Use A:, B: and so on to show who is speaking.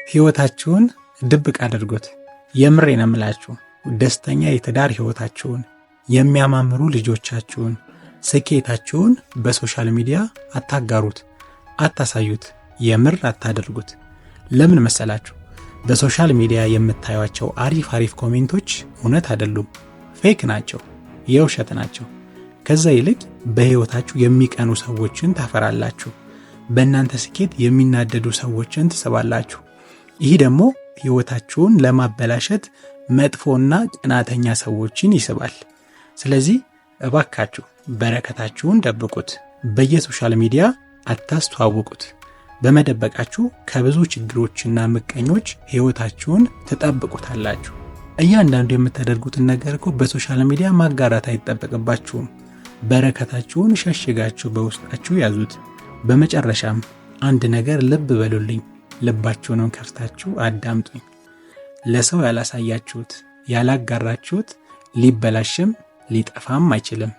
A: ህይወታችሁን ድብቅ አድርጉት። የምሬን ነው የምላችሁ። ደስተኛ የትዳር ህይወታችሁን፣ የሚያማምሩ ልጆቻችሁን፣ ስኬታችሁን በሶሻል ሚዲያ አታጋሩት፣ አታሳዩት፣ የምር አታደርጉት። ለምን መሰላችሁ? በሶሻል ሚዲያ የምታዩቸው አሪፍ ኮሜንቶች እውነት አይደሉም፣ ፌክ ናቸው፣ የውሸት ናቸው። ከዛ ይልቅ በህይወታችሁ የሚቀኑ ሰዎችን ታፈራላችሁ። በእናንተ ስኬት የሚናደዱ ሰዎችን ትስባላችሁ። ይህ ደግሞ ህይወታችሁን ለማበላሸት መጥፎና ቅናተኛ ሰዎችን ይስባል። ስለዚህ እባካችሁ በረከታችሁን ደብቁት። በየሶሻል ሚዲያ አታስተዋውቁት። በመደበቃችሁ ከብዙ ችግሮችና ምቀኞች ህይወታችሁን ትጠብቁታላችሁ። እያንዳንዱ የምታደርጉትን ነገር እኮ በሶሻል ሚዲያ ማጋራት አይጠበቅባችሁም። በረከታችሁን ሸሽጋችሁ በውስጣችሁ ያዙት። በመጨረሻም አንድ ነገር ልብ በሉልኝ፣ ልባችሁንም ከፍታችሁ አዳምጡኝ። ለሰው ያላሳያችሁት ያላጋራችሁት ሊበላሽም ሊጠፋም አይችልም።